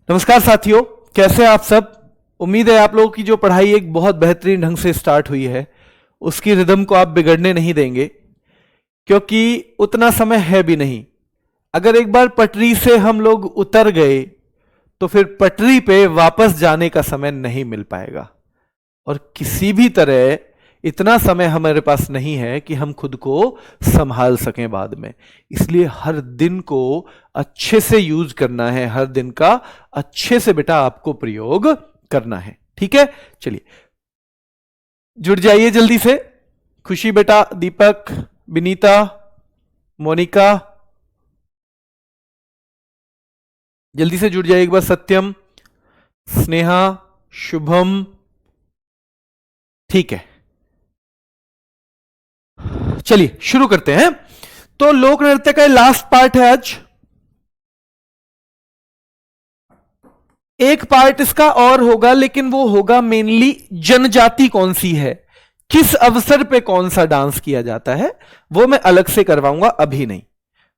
नमस्कार साथियों, कैसे हैं आप सब। उम्मीद है आप लोगों की जो पढ़ाई एक बहुत बेहतरीन ढंग से स्टार्ट हुई है उसकी रिदम को आप बिगड़ने नहीं देंगे, क्योंकि उतना समय है भी नहीं। अगर एक बार पटरी से हम लोग उतर गए तो फिर पटरी पे वापस जाने का समय नहीं मिल पाएगा, और किसी भी तरह इतना समय हमारे पास नहीं है कि हम खुद को संभाल सकें बाद में। इसलिए हर दिन को अच्छे से यूज करना है, हर दिन का अच्छे से बेटा आपको प्रयोग करना है। ठीक है, चलिए जुड़ जाइए जल्दी से। खुशी बेटा, दीपक, विनीता, मोनिका, जल्दी से जुड़ जाइए एक बार। सत्यम, स्नेहा, शुभम, ठीक है, चलिए शुरू करते हैं। तो लोक नृत्य का लास्ट पार्ट है आज। एक पार्ट इसका और होगा, लेकिन वो होगा मेनली जनजाति कौन सी है, किस अवसर पे कौन सा डांस किया जाता है, वो मैं अलग से करवाऊंगा, अभी नहीं,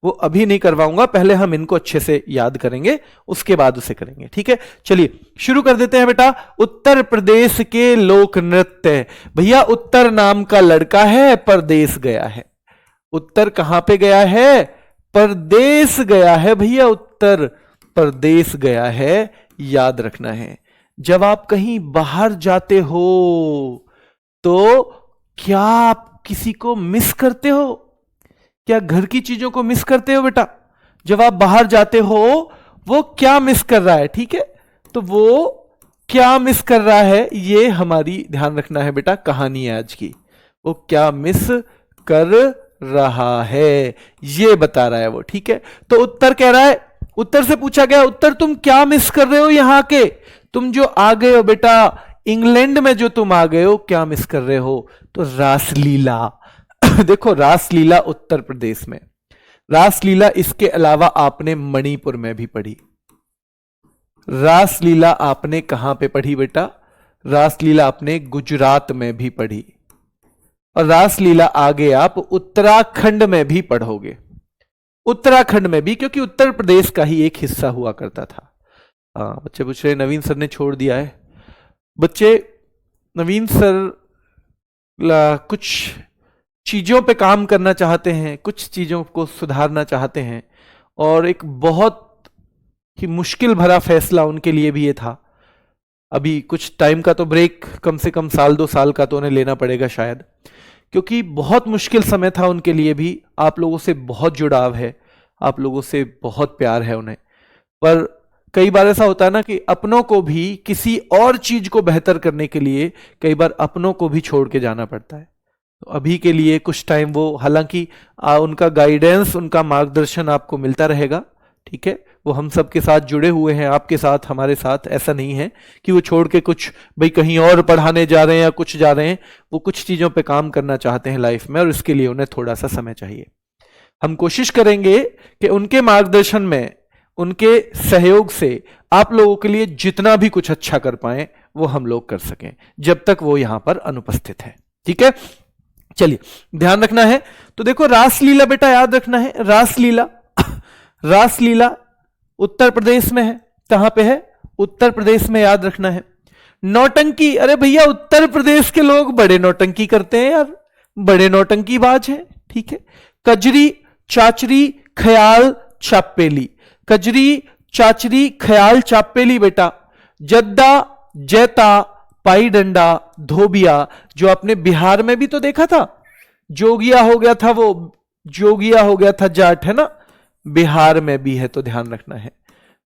वो अभी नहीं करवाऊंगा। पहले हम इनको अच्छे से याद करेंगे, उसके बाद उसे करेंगे। ठीक है, चलिए शुरू कर देते हैं बेटा। उत्तर प्रदेश के लोक नृत्य। भैया उत्तर नाम का लड़का है, परदेश गया है। उत्तर कहां पे गया है? परदेश गया है भैया, उत्तर प्रदेश गया है, याद रखना है। जब आप कहीं बाहर जाते हो तो क्या आप किसी को मिस करते हो? क्या घर की चीजों को मिस करते हो बेटा? जब आप बाहर जाते हो वो क्या मिस कर रहा है? ठीक है, तो वो क्या मिस कर रहा है ये हमारी ध्यान रखना है बेटा। कहानी है आज की, वो क्या मिस कर रहा है ये बता रहा है वो। ठीक है, तो उत्तर कह रहा है, उत्तर से पूछा गया, उत्तर तुम क्या मिस कर रहे हो यहां के? तुम जो आ गए हो बेटा इंग्लैंड में, जो तुम आ गए हो, क्या मिस कर रहे हो? तो रासलीला। देखो रासलीला उत्तर प्रदेश में, रासलीला इसके अलावा आपने मणिपुर में भी पढ़ी। रासलीला आपने कहां पे पढ़ी बेटा? रासलीला आपने गुजरात में भी पढ़ी, और रासलीला आगे आप उत्तराखंड में भी पढ़ोगे। उत्तराखंड में भी, क्योंकि उत्तर प्रदेश का ही एक हिस्सा हुआ करता था। बच्चे पूछ रहे नवीन सर ने छोड़ दिया है। बच्चे नवीन सर कुछ चीजों पे काम करना चाहते हैं, कुछ चीजों को सुधारना चाहते हैं, और एक बहुत ही मुश्किल भरा फैसला उनके लिए भी ये था। अभी कुछ टाइम का तो ब्रेक, कम से कम साल 2 साल का तो उन्हें लेना पड़ेगा शायद, क्योंकि बहुत मुश्किल समय था उनके लिए भी। आप लोगों से बहुत जुड़ाव है, आप लोगों से बहुत प्यार है उन्हें, पर कई बार ऐसा होता है ना कि अपनों को भी किसी और चीज को बेहतर करने के लिए कई बार अपनों को भी छोड़ के जाना पड़ता है। तो अभी के लिए कुछ टाइम वो, हालांकि उनका गाइडेंस, उनका मार्गदर्शन आपको मिलता रहेगा। ठीक है, वो हम सब के साथ जुड़े हुए हैं, आपके साथ, हमारे साथ। ऐसा नहीं है कि वो छोड़ के कुछ भाई कहीं और पढ़ाने जा रहे हैं या कुछ जा रहे हैं। वो कुछ चीजों पे काम करना चाहते हैं लाइफ में, और इसके लिए उन्हें थोड़ा सा समय चाहिए। हम कोशिश करेंगे कि उनके मार्गदर्शन में, उनके सहयोग से आप लोगों के लिए जितना भी कुछ अच्छा कर पाए वो हम लोग कर सकें, जब तक वो यहां पर अनुपस्थित है। ठीक है, चलिए ध्यान रखना है। तो देखो रासलीला बेटा याद रखना है, रासलीला रासलीला उत्तर प्रदेश में है। कहां पे है? उत्तर प्रदेश में, याद रखना है। नौटंकी, अरे भैया उत्तर प्रदेश के लोग बड़े नौटंकी करते हैं यार, बड़े नौटंकीबाज हैं। ठीक है, कजरी, चाचरी, ख्याल, चापेली। कजरी, चाचरी, ख्याल, चापेली बेटा। जद्दा, जैता, पाई डंडा, धोबिया, जो आपने बिहार में भी तो देखा था। जोगिया हो गया था, वो जोगिया हो गया था जाट, है ना। बिहार में भी है, तो ध्यान रखना है,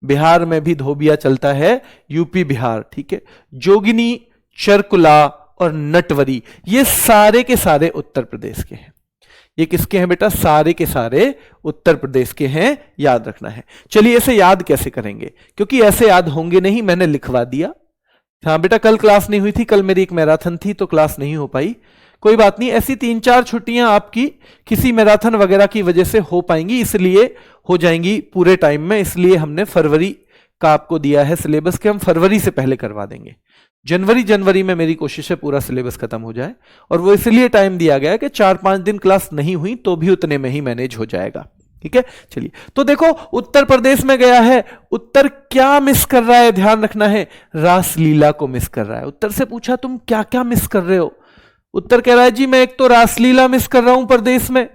बिहार में भी धोबिया चलता है, यूपी बिहार। ठीक है, जोगिनी, चरकुला और नटवरी, ये सारे के सारे उत्तर प्रदेश के हैं। ये किसके हैं बेटा? सारे के सारे उत्तर प्रदेश के हैं, याद रखना है। चलिए ऐसे याद कैसे करेंगे, क्योंकि ऐसे याद होंगे नहीं, मैंने लिखवा दिया। हाँ बेटा, कल क्लास नहीं हुई थी, कल मेरी एक मैराथन थी तो क्लास नहीं हो पाई। कोई बात नहीं, ऐसी 3-4 छुट्टियां आपकी किसी मैराथन वगैरह की वजह से हो पाएंगी, इसलिए हो जाएंगी पूरे टाइम में। इसलिए हमने फरवरी का आपको दिया है सिलेबस के, हम फरवरी से पहले करवा देंगे। जनवरी में मेरी कोशिश है पूरा सिलेबस खत्म हो जाए, और वो इसलिए टाइम दिया गया कि 4-5 दिन क्लास नहीं हुई तो भी उतने में ही मैनेज हो जाएगा। ठीक है। चलिए, तो देखो उत्तर प्रदेश में गया है, उत्तर क्या मिस कर रहा है, ध्यान रखना है, रासलीला को मिस कर रहा है। उत्तर से पूछा तुम क्या क्या मिस कर रहे हो, उत्तर कह रहा है जी मैं एक तो रासलीला मिस कर रहा हूं प्रदेश में,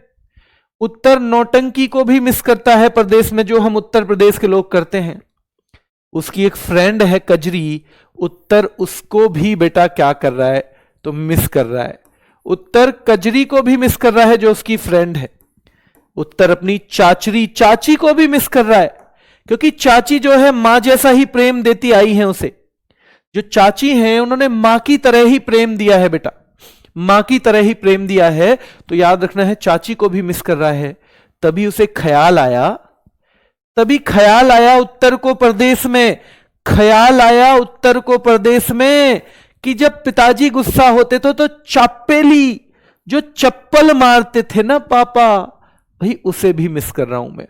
उत्तर नौटंकी को भी मिस करता है प्रदेश में, जो हम उत्तर प्रदेश के लोग करते हैं। उसकी एक फ्रेंड है कजरी, उत्तर उसको भी बेटा क्या कर रहा है, तो मिस कर रहा है। उत्तर कजरी को भी मिस कर रहा है जो उसकी फ्रेंड है। उत्तर अपनी चाची को भी मिस कर रहा है, क्योंकि चाची जो है मां जैसा ही प्रेम देती आई है उसे। जो चाची हैं उन्होंने मां की तरह ही प्रेम दिया है बेटा, मां की तरह ही प्रेम दिया है, तो याद रखना है चाची को भी मिस कर रहा है। तभी उसे ख्याल आया, तभी ख्याल आया उत्तर को प्रदेश में, ख्याल आया उत्तर को प्रदेश में कि जब पिताजी गुस्सा होते थे तो चापेली जो चप्पल मारते थे ना पापा, भाई उसे भी मिस कर रहा हूं मैं।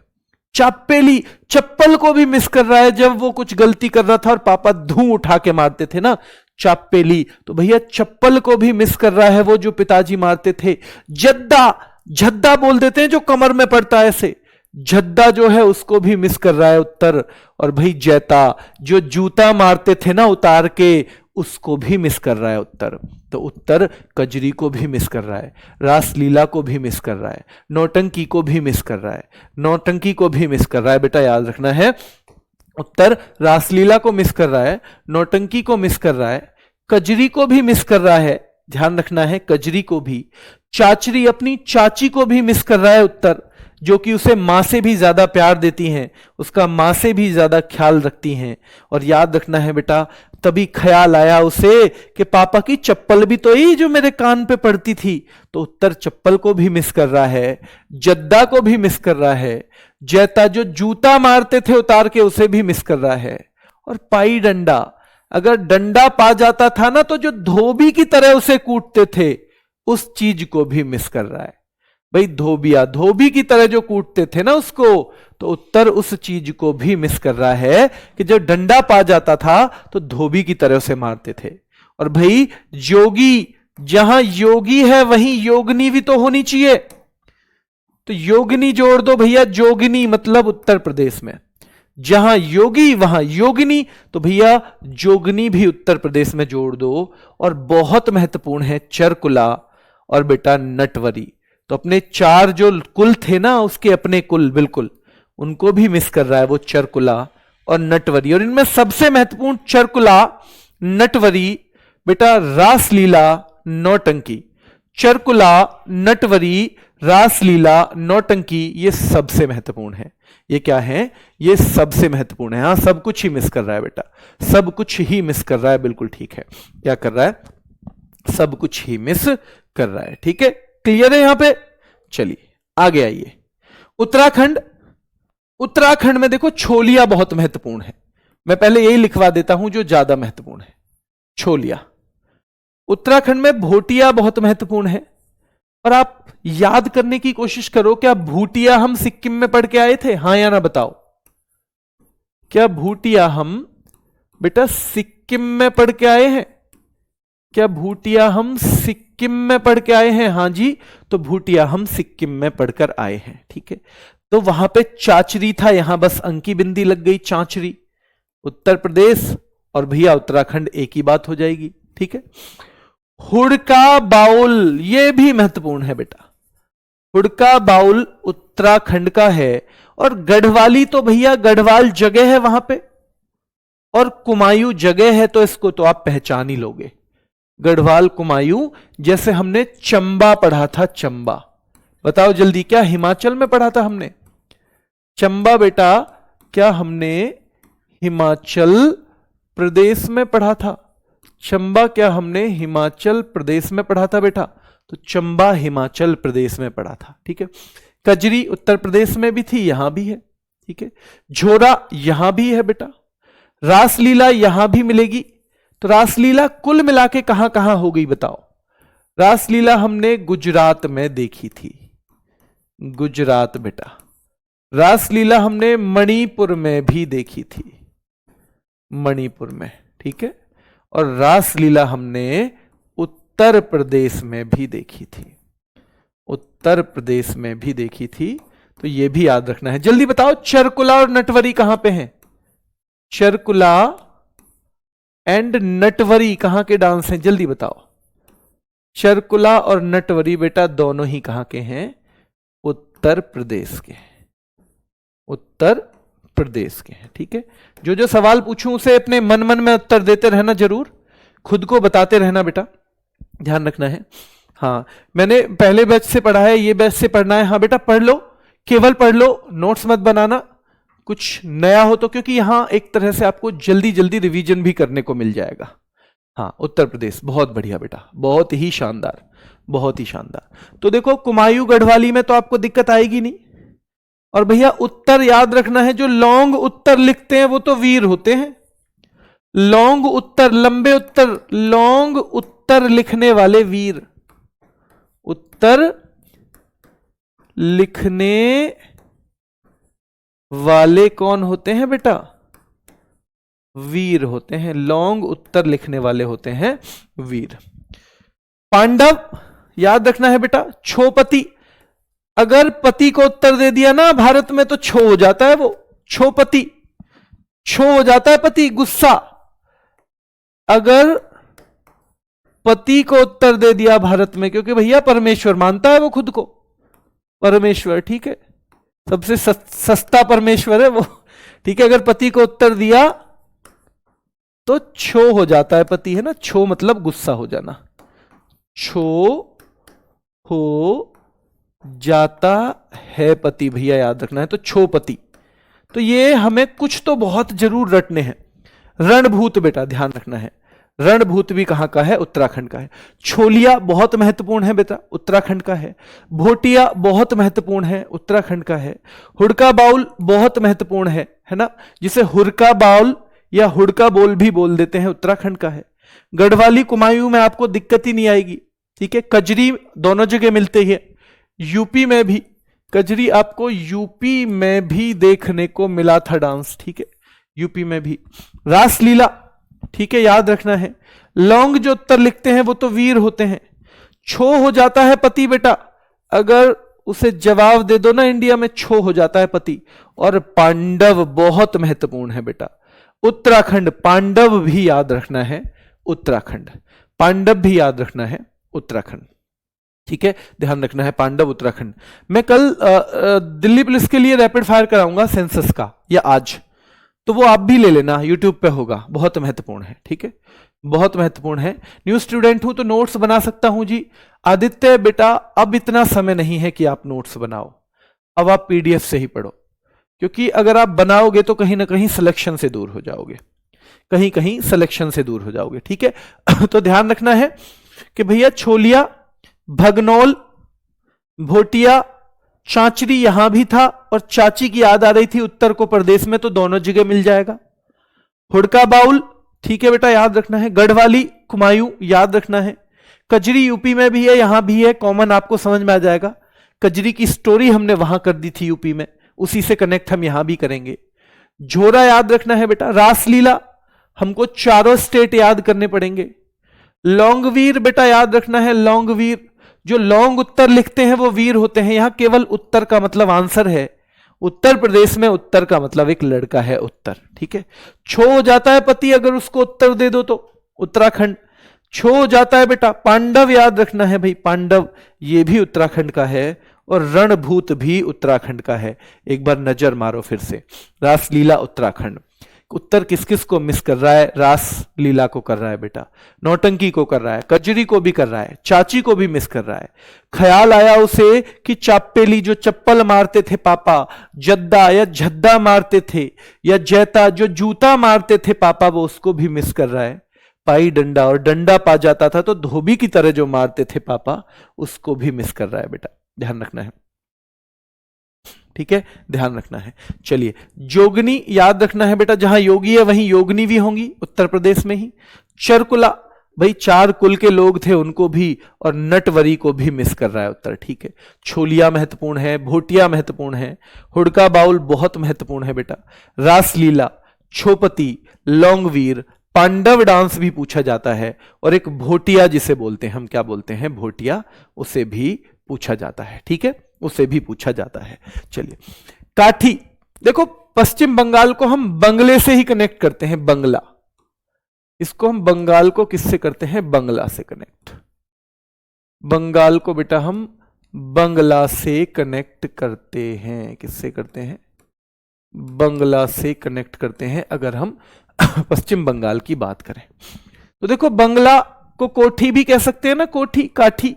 चापेली चप्पल को भी मिस कर रहा है, जब वो कुछ गलती कर रहा था और पापा धूं उठा के मारते थे ना चापेली, तो भैया चप्पल को भी मिस कर रहा है, वो जो पिताजी मारते थे। जद्दा, झद्दा बोल देते हैं जो कमर में पड़ता है ऐसे, झद्दा जो है उसको भी मिस कर रहा है उत्तर। और भाई जैता जो जूता मारते थे ना उतार के, उसको भी मिस कर रहा है उत्तर। तो उत्तर कजरी को भी मिस कर रहा है, रासलीला को भी मिस कर रहा है, नौटंकी को भी मिस कर रहा है, नौटंकी को भी मिस कर रहा है। बेटा याद रखना है, उत्तर रासलीला को मिस कर रहा है, नौटंकी को मिस कर रहा है, कजरी को भी मिस कर रहा है, ध्यान रखना है कजरी को भी। चाचरी अपनी चाची को भी मिस कर रहा है उत्तर, जो कि उसे मां से भी ज्यादा प्यार देती हैं, उसका मां से भी ज्यादा ख्याल रखती हैं। और याद रखना है बेटा, तभी ख्याल आया उसे कि पापा की चप्पल भी तो ही जो मेरे कान पे पड़ती थी, तो उत्तर चप्पल को भी मिस कर रहा है, जद्दा को भी मिस कर रहा है, जैता जो जूता मारते थे उतार के उसे भी मिस कर रहा है। और पाई डंडा, अगर डंडा पा जाता था ना तो जो धोबी की तरह उसे कूटते थे, उस चीज को भी मिस कर रहा है। भाई धोबिया धोबी की तरह जो कूटते थे ना उसको, तो उत्तर उस चीज को भी मिस कर रहा है कि जब डंडा पा जाता था तो धोबी की तरह उसे मारते थे। और भाई योगी, जहां योगी है वहीं योगिनी भी तो होनी चाहिए, तो योगिनी जोड़ दो भैया, जोगिनी मतलब उत्तर प्रदेश में, जहां योगी वहां योगिनी, तो भैया जोगिनी भी उत्तर प्रदेश में जोड़ दो। और बहुत महत्वपूर्ण है चरकुला और बेटा नटवरी, तो अपने चार जो कुल थे ना उसके अपने कुल बिल्कुल, उनको भी मिस कर रहा है वो चरकुला और नटवरी। और इनमें सबसे महत्वपूर्ण चरकुला, नटवरी, बेटा रासलीला, नौटंकी। चरकुला, नटवरी, रासलीला, नौटंकी, ये सबसे महत्वपूर्ण है। ये क्या है, ये सबसे महत्वपूर्ण है। हाँ, सब कुछ ही मिस कर रहा है बेटा, सब कुछ ही मिस कर रहा है, बिल्कुल ठीक है। क्या कर रहा है, सब कुछ ही मिस कर रहा है, ठीक है, क्लियर है यहां पे। चलिए आगे आइए, उत्तराखंड। उत्तराखंड में देखो छोलिया बहुत महत्वपूर्ण है, मैं पहले यही लिखवा देता हूं जो ज्यादा महत्वपूर्ण है, छोलिया। उत्तराखंड में भोटिया बहुत महत्वपूर्ण है। और आप याद करने की कोशिश करो, क्या भूटिया हम सिक्किम में पढ़ के आए थे, हां या ना बताओ। क्या भूटिया हम बेटा सिक्किम में पढ़ के आए हैं, क्या भूटिया हम सिक्किम में पढ़ के आए हैं, हां जी, तो भूटिया हम सिक्किम में पढ़कर आए हैं, ठीक है। तो वहां पे चाचरी था, यहां बस अंकी बिंदी लग गई, चाचरी। उत्तर प्रदेश और भैया उत्तराखंड एक ही बात हो जाएगी, ठीक है। हुड़का बाउल, यह भी महत्वपूर्ण है बेटा, हुड़का बाउल उत्तराखंड का है। और गढ़वाली तो भैया गढ़वाल जगह है वहां पे, और कुमायूं जगह है, तो इसको तो आप पहचान ही लोगे, गढ़वाल कुमायूं। जैसे हमने चंबा पढ़ा था, चंबा, बताओ जल्दी, क्या हिमाचल में पढ़ा था हमने चंबा बेटा, क्या हमने हिमाचल प्रदेश में पढ़ा था चंबा, क्या हमने हिमाचल प्रदेश में पढ़ा था बेटा, तो चंबा हिमाचल प्रदेश में पढ़ा था, ठीक है। कजरी उत्तर प्रदेश में भी थी, यहां भी है, ठीक है। झोरा यहां भी है बेटा, रासलीला यहां भी मिलेगी। तो रासलीला कुल मिला के कहां कहां हो गई बताओ। रासलीला हमने गुजरात में देखी थी, गुजरात बेटा। रासलीला हमने मणिपुर में भी देखी थी, मणिपुर में, ठीक है। और रासलीला हमने उत्तर प्रदेश में भी देखी थी, उत्तर प्रदेश में भी देखी थी। तो ये भी याद रखना है। जल्दी बताओ, चरकुला और नटवरी कहां पे हैं? चरकुला एंड नटवरी कहां के डांस हैं? जल्दी बताओ। चरकुला और नटवरी बेटा दोनों ही कहां के हैं? उत्तर प्रदेश के। उत्तर प्रदेश के हैं, ठीक है। जो जो सवाल पूछूं उसे अपने मन मन में उत्तर देते रहना, जरूर खुद को बताते रहना बेटा, ध्यान रखना है। हाँ, मैंने पहले बैच से पढ़ा है, ये बैच से पढ़ना है। हाँ बेटा पढ़ लो, केवल पढ़ लो, नोट्स मत बनाना, कुछ नया हो तो, क्योंकि यहां एक तरह से आपको जल्दी जल्दी रिवीजन भी करने को मिल जाएगा। हाँ, उत्तर प्रदेश, बहुत बढ़िया बेटा, बहुत ही शानदार, बहुत ही शानदार। तो देखो कुमायूं गढ़वाली में तो आपको दिक्कत आएगी नहीं। और भैया उत्तर याद रखना है, जो लॉन्ग उत्तर लिखते हैं वो तो वीर होते हैं। लॉन्ग उत्तर, लंबे उत्तर, लॉन्ग उत्तर लिखने वाले वीर, उत्तर लिखने वाले कौन होते हैं बेटा? वीर होते हैं। लॉन्ग उत्तर लिखने वाले होते हैं वीर। पांडव याद रखना है बेटा। छोपति, अगर पति को उत्तर दे दिया ना भारत में तो छो हो जाता है, वो छोपति, छो हो जाता है पति, गुस्सा। अगर पति को उत्तर दे दिया भारत में, क्योंकि भैया परमेश्वर मानता है वो खुद को, परमेश्वर, ठीक है, सबसे सस्ता परमेश्वर है वो, ठीक है। अगर पति को उत्तर दिया तो छो हो जाता है पति, है ना, छो मतलब गुस्सा हो जाना, छो हो जाता है पति, भैया याद रखना है। तो छोपति, तो ये हमें कुछ तो बहुत जरूर रटने हैं। रणभूत बेटा ध्यान रखना है, रणभूत भी कहां का है? उत्तराखंड का है। छोलिया बहुत महत्वपूर्ण है बेटा, उत्तराखंड का है। भोटिया बहुत महत्वपूर्ण है, उत्तराखंड का है। हुड़का बाउल बहुत महत्वपूर्ण है ना, जिसे हुरका बाउल या हुड़का बोल भी बोल देते हैं, उत्तराखंड का है। गढ़वाली कुमायूं में आपको दिक्कत ही नहीं आएगी, ठीक है। कजरी दोनों जगह मिलते हैं, यूपी में भी, कजरी आपको यूपी में भी देखने को मिला था डांस, ठीक है, यूपी में भी। रासलीला, ठीक है, याद रखना है। लॉन्ग जो उत्तर लिखते हैं वो तो वीर होते हैं। छो हो जाता है पति बेटा, अगर उसे जवाब दे दो ना इंडिया में, छो हो जाता है पति। और पांडव बहुत महत्वपूर्ण है बेटा, उत्तराखंड, पांडव भी याद रखना है, उत्तराखंड, पांडव भी याद रखना है, उत्तराखंड, ठीक है, ध्यान रखना है, पांडव उत्तराखंड। मैं कल दिल्ली पुलिस के लिए रैपिड फायर कराऊंगा सेंसस का, या आज, तो वो आप भी ले लेना, यूट्यूब पे होगा, बहुत महत्वपूर्ण है, ठीक है, बहुत महत्वपूर्ण है। न्यू स्टूडेंट हूं तो नोट्स बना सकता हूं जी। आदित्य बेटा अब इतना समय नहीं है कि आप नोट्स बनाओ, अब आप पीडीएफ से ही पढ़ो, क्योंकि अगर आप बनाओगे तो कहीं ना कहीं सिलेक्शन से दूर हो जाओगे, कहीं कहीं सिलेक्शन से दूर हो जाओगे, ठीक है। तो ध्यान रखना है कि भैया छोलिया, भगनौल, भोटिया, चांचरी यहां भी था, और चाची की याद आ रही थी उत्तर को प्रदेश में, तो दोनों जगह मिल जाएगा। हुड़का बाउल, ठीक है बेटा, याद रखना है। गढ़वाली कुमायूं याद रखना है। कजरी यूपी में भी है, यहां भी है, कॉमन, आपको समझ में आ जाएगा। कजरी की स्टोरी हमने वहां कर दी थी यूपी में, उसी से कनेक्ट हम यहां भी करेंगे। झोरा याद रखना है बेटा। रासलीला हमको चारों स्टेट याद करने पड़ेंगे। लौंगवीर बेटा याद रखना है, लौंगवीर, जो लौंग उत्तर लिखते हैं वो वीर होते हैं। यहां केवल उत्तर का मतलब आंसर है, उत्तर प्रदेश में उत्तर का मतलब एक लड़का है, उत्तर, ठीक है। छो हो जाता है पति, अगर उसको उत्तर दे दो तो, उत्तराखंड। छो हो जाता है बेटा। पांडव याद रखना है भाई, पांडव ये भी उत्तराखंड का है, और रणभूत भी उत्तराखंड का है। एक बार नजर मारो फिर से, रासलीला उत्तराखंड। उत्तर किस किस को मिस कर रहा है? रास लीला को कर रहा है बेटा, नौटंकी को कर रहा है, कजरी को भी कर रहा है, चाची को भी मिस कर रहा है। ख्याल आया उसे कि चापेली जो चप्पल मारते थे पापा, जद्दा या झद्दा मारते थे, या जैता जो जूता मारते थे पापा, वो उसको भी मिस कर रहा है। पाई डंडा, और डंडा पा जाता था तो धोबी की तरह जो मारते थे पापा, उसको भी मिस कर रहा है बेटा, ध्यान रखना है, ठीक है, ध्यान रखना है। चलिए, जोगनी याद रखना है बेटा, जहां योगी है वहीं योगनी भी होंगी, उत्तर प्रदेश में ही। चरकुला, भाई 4 कुल के लोग थे उनको भी, और नटवरी को भी मिस कर रहा है उत्तर, ठीक है। छोलिया महत्वपूर्ण है, भोटिया महत्वपूर्ण है, हुड़का बाउल बहुत महत्वपूर्ण है बेटा। रासलीला, छोपति, लौंगवीर, पांडव डांस भी पूछा जाता है, और एक भोटिया जिसे बोलते हैं, हम क्या बोलते हैं, भोटिया, उसे भी पूछा जाता है, ठीक है, उसे भी पूछा जाता है। चलिए, काठी, देखो पश्चिम बंगाल को हम बंगले से ही कनेक्ट करते हैं, बंगला, इसको हम बंगाल को किससे करते हैं, बंगला से कनेक्ट। बंगाल को बेटा हम बंगला से कनेक्ट करते हैं, किससे करते हैं, बंगला से कनेक्ट करते हैं अगर हम पश्चिम बंगाल की बात करें। तो देखो बंगला को कोठी भी कह सकते हैं ना, कोठी, काठी,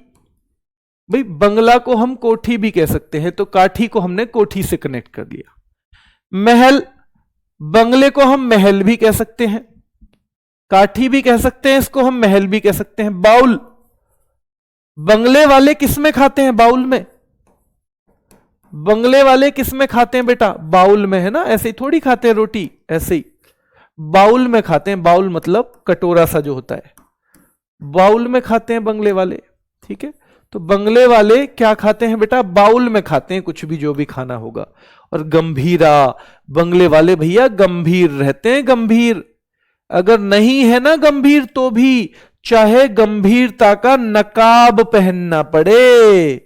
भाई बंगला को हम कोठी भी कह सकते हैं, तो काठी को हमने कोठी से कनेक्ट कर दिया। महल, बंगले को हम महल भी कह सकते हैं, काठी भी कह सकते हैं, इसको हम महल भी कह सकते हैं। बाउल, बंगले वाले किस में खाते हैं, बाउल में, बंगले वाले किस में खाते हैं बेटा, बाउल में, है ना, ऐसे ही थोड़ी खाते हैं रोटी, ऐसे ही बाउल में खाते हैं। बाउल मतलब कटोरा सा जो होता है, बाउल में खाते हैं बंगले वाले, ठीक है। तो बंगले वाले क्या खाते हैं बेटा, बाउल में खाते हैं कुछ भी, जो भी खाना होगा। और गंभीरा, बंगले वाले भैया गंभीर रहते हैं, गंभीर, अगर नहीं है ना गंभीर तो भी चाहे गंभीरता का नकाब पहनना पड़े,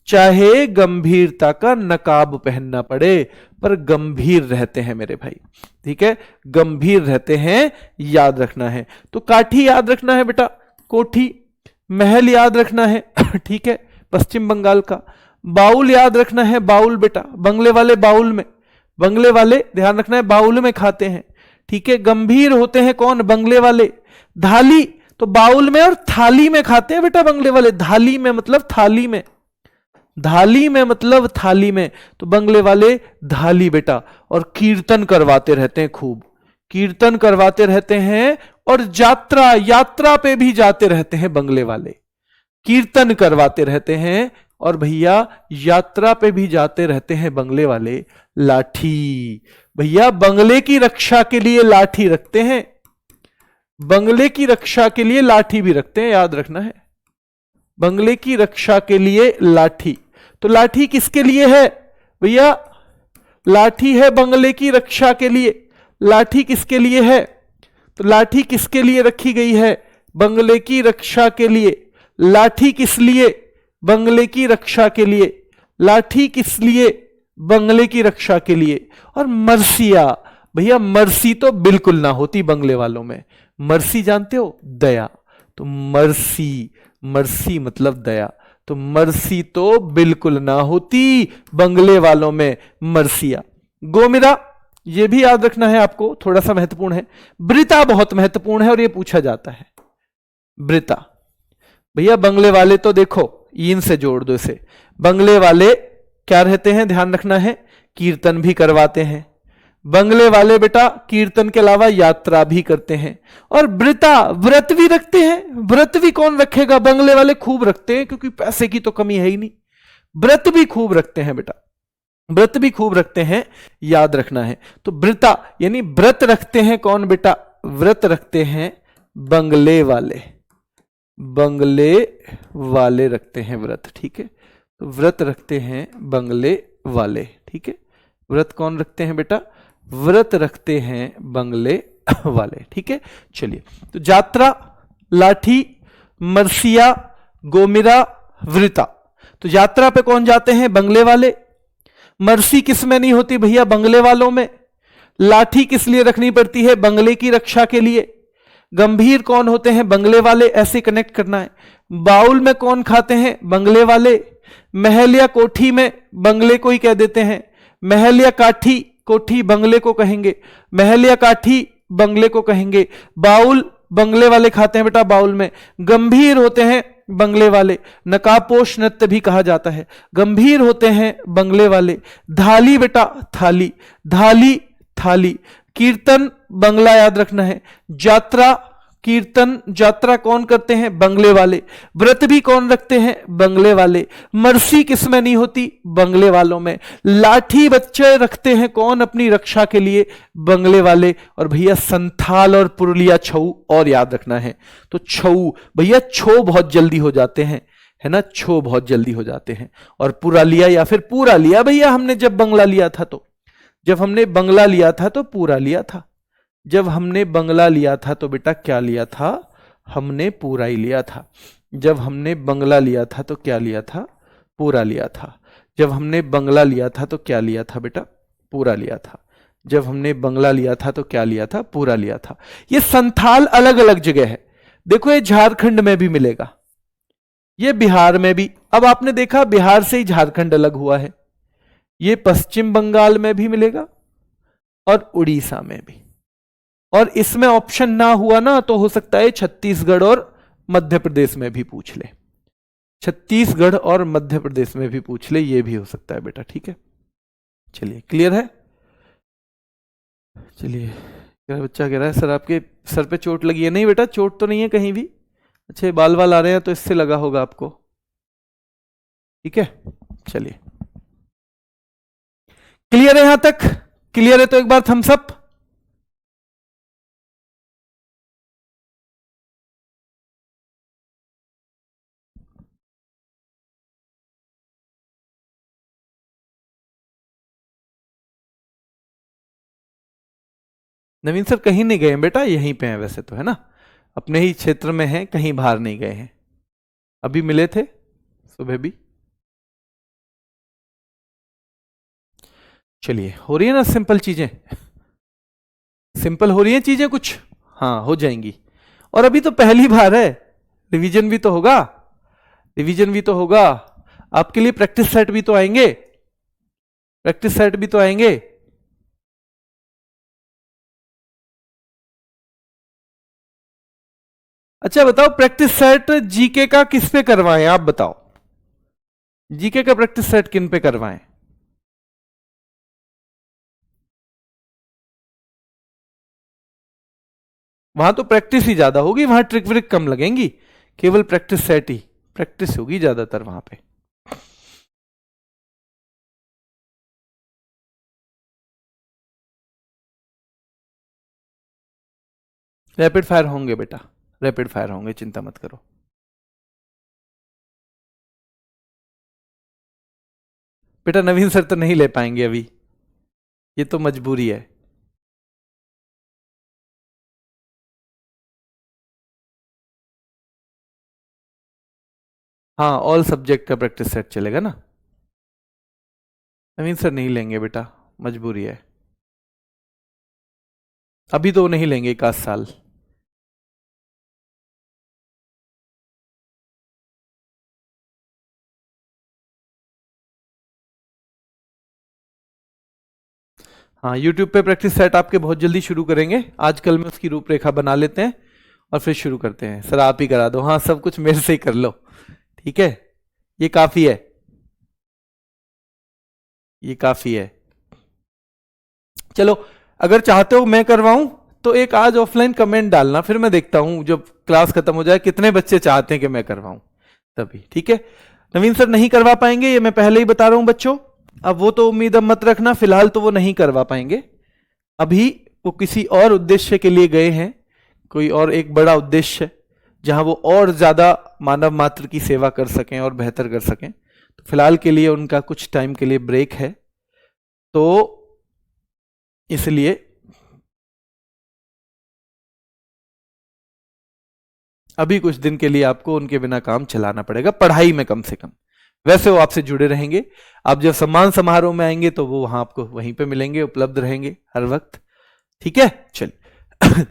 चाहे गंभीरता का नकाब पहनना पड़े, पर गंभीर रहते हैं मेरे भाई, ठीक है, गंभीर रहते हैं, याद रखना है। तो काठी याद रखना है बेटा, कोठी, महल याद रखना है, ठीक है, पश्चिम बंगाल का। बाउल याद रखना है, बाउल बेटा, बंगले वाले बाउल में, बंगले वाले ध्यान रखना है बाउल में खाते हैं, ठीक है। गंभीर होते हैं कौन, बंगले वाले। धाली, तो बाउल में और थाली में खाते हैं बेटा बंगले वाले, धाली में मतलब थाली में, धाली में मतलब थाली में, तो बंगले वाले धाली बेटा। और कीर्तन करवाते रहते हैं खूब, कीर्तन करवाते रहते हैं, और यात्रा, यात्रा पे भी जाते रहते हैं बंगले वाले, कीर्तन करवाते रहते हैं, और भैया यात्रा पे भी जाते रहते हैं बंगले वाले। लाठी, भैया बंगले की रक्षा के लिए लाठी रखते हैं, बंगले की रक्षा के लिए लाठी भी रखते हैं, याद रखना है, बंगले की रक्षा के लिए लाठी। तो लाठी किसके लिए है भैया, लाठी है बंगले की रक्षा के लिए। लाठी किसके लिए है, तो लाठी किसके लिए रखी गई है, बंगले की रक्षा के लिए। लाठी किस लिए, बंगले की रक्षा के लिए। लाठी किस लिए, बंगले की रक्षा के लिए। और मर्सिया, भैया मर्सी तो बिल्कुल ना होती बंगले वालों में, मर्सी जानते हो, दया, तो मर्सी, मर्सी मतलब दया, तो मर्सी तो बिल्कुल ना होती बंगले वालों में, मर्सिया। गोमिरा, यह भी याद रखना है आपको, थोड़ा सा महत्वपूर्ण है। ब्रिता बहुत महत्वपूर्ण है और यह पूछा जाता है। ब्रिता, भैया बंगले वाले तो देखो इन से जोड़ दो इसे, बंगले वाले क्या रहते हैं, ध्यान रखना है, कीर्तन भी करवाते हैं बंगले वाले बेटा, कीर्तन के अलावा यात्रा भी करते हैं। और व्रता, व्रत भी रखते हैं। व्रत भी कौन रखेगा, बंगले वाले खूब रखते हैं, क्योंकि पैसे की तो कमी है ही नहीं, व्रत भी खूब रखते हैं बेटा, व्रत भी खूब रखते हैं, याद रखना है। तो व्रता यानी व्रत रखते हैं कौन बेटा, व्रत रखते हैं बंगले वाले, बंगले वाले रखते हैं व्रत, ठीक है। तो व्रत रखते हैं बंगले वाले, ठीक है। व्रत कौन रखते हैं बेटा, व्रत रखते हैं बंगले वाले, ठीक है। चलिए, तो यात्रा, लाठी, मर्सिया, गोमिरा, वृता। तो यात्रा पे कौन जाते हैं, बंगले वाले। मर्सी किस में नहीं होती भैया, बंगले वालों में। लाठी किस लिए रखनी पड़ती है, बंगले की रक्षा के लिए। गंभीर कौन होते हैं, बंगले वाले, ऐसे कनेक्ट करना है। बाउल में कौन खाते हैं, बंगले वाले। महल या कोठी में बंगले को ही कह देते हैं। महल या काठी, कोठी बंगले को कहेंगे, महल या काठी बंगले को कहेंगे। बाउल बंगले वाले खाते हैं बेटा, बाउल में। गंभीर होते हैं बंगले वाले, नकाबपोश नृत्य भी कहा जाता है, गंभीर होते हैं बंगले वाले। धाली बेटा, थाली, धाली थाली। कीर्तन बंगला याद रखना है। यात्रा, कीर्तन, यात्रा कौन करते हैं, बंगले वाले। व्रत भी कौन रखते हैं, बंगले वाले। मर्सी किस में नहीं होती, बंगले वालों में। लाठी बच्चे रखते हैं कौन, अपनी रक्षा के लिए, बंगले वाले। और भैया संथाल और पुरुलिया छऊ और याद रखना है। तो छऊ भैया, छो बहुत जल्दी हो जाते हैं, है ना, छो बहुत जल्दी हो जाते हैं। और पूरा लिया या फिर पूरा लिया भैया, हमने जब बंगला लिया था, तो जब हमने बंगला लिया था तो पूरा लिया था। जब हमने बंगला लिया था तो बेटा क्या लिया था, हमने पूरा ही लिया था। जब हमने बंगला लिया था तो क्या लिया था, पूरा लिया था। जब हमने बंगला लिया था तो क्या लिया था बेटा? पूरा लिया था। जब हमने बंगला लिया था तो क्या लिया था? पूरा लिया था। ये संथाल अलग अलग जगह है। देखो ये झारखंड में भी मिलेगा, ये बिहार में भी। अब आपने देखा बिहार से ही झारखंड अलग हुआ है। ये पश्चिम बंगाल में भी मिलेगा और उड़ीसा में भी। और इसमें ऑप्शन ना हुआ ना तो हो सकता है छत्तीसगढ़ और मध्य प्रदेश में भी पूछ ले। छत्तीसगढ़ और मध्य प्रदेश में भी पूछ ले, ये भी हो सकता है बेटा। ठीक है, चलिए क्लियर है। चलिए, बच्चा कह रहा है सर आपके सर पे चोट लगी है। नहीं बेटा, चोट तो नहीं है कहीं भी। अच्छे बाल वाल आ रहे हैं तो इससे लगा होगा आपको। ठीक है, चलिए क्लियर है यहां तक? क्लियर है तो एक बार थम्स अप। नवीन सर कहीं नहीं गए हैं बेटा, यहीं पे हैं वैसे तो, है ना, अपने ही क्षेत्र में हैं, कहीं बाहर नहीं गए हैं। अभी मिले थे सुबह भी। चलिए, हो रही है ना सिंपल चीजें? सिंपल हो रही है चीजें कुछ? हाँ, हो जाएंगी। और अभी तो पहली बार है, रिवीजन भी तो होगा, रिवीजन भी तो होगा। आपके लिए प्रैक्टिस सेट भी तो आएंगे, प्रैक्टिस सेट भी तो आएंगे। अच्छा बताओ, प्रैक्टिस सेट जीके का किस पे करवाएं? आप बताओ, जीके का प्रैक्टिस सेट किन पे करवाएं? वहां तो प्रैक्टिस ही ज्यादा होगी, वहां ट्रिक व्रिक कम लगेंगी, केवल प्रैक्टिस सेट ही प्रैक्टिस होगी ज्यादातर वहां पे। रैपिड फायर होंगे बेटा, रैपिड फायर होंगे, चिंता मत करो। बेटा नवीन सर तो नहीं ले पाएंगे अभी, ये तो मजबूरी है। हाँ, ऑल सब्जेक्ट का प्रैक्टिस सेट चलेगा ना। नवीन सर नहीं लेंगे बेटा, मजबूरी है, अभी तो नहीं लेंगे एक आध साल। हाँ, यूट्यूब पे प्रैक्टिस सेट आपके बहुत जल्दी शुरू करेंगे, आजकल में उसकी रूपरेखा बना लेते हैं और फिर शुरू करते हैं। सर आप ही करा दो, हाँ सब कुछ मेरे से ही कर लो, ठीक है, ये काफी है, ये काफी है। चलो, अगर चाहते हो मैं करवाऊं तो एक आज ऑफलाइन कमेंट डालना, फिर मैं देखता हूं जब क्लास खत्म हो जाए कितने बच्चे चाहते हैं कि मैं करवाऊं, तभी। ठीक है, नवीन सर नहीं करवा पाएंगे, ये मैं पहले ही बता रहा हूं बच्चों। अब वो तो उम्मीद अब मत रखना, फिलहाल तो वो नहीं करवा पाएंगे। अभी वो किसी और उद्देश्य के लिए गए हैं, कोई और एक बड़ा उद्देश्य जहां वो और ज्यादा मानव मात्र की सेवा कर सकें और बेहतर कर सकें। तो फिलहाल के लिए उनका कुछ टाइम के लिए ब्रेक है, तो इसलिए अभी कुछ दिन के लिए आपको उनके बिना काम चलाना पड़ेगा, पढ़ाई में कम से कम। वैसे वो आपसे जुड़े रहेंगे, आप जब सम्मान समारोह में आएंगे तो वो वहां आपको वहीं पे मिलेंगे, उपलब्ध रहेंगे हर वक्त। ठीक है, चलिए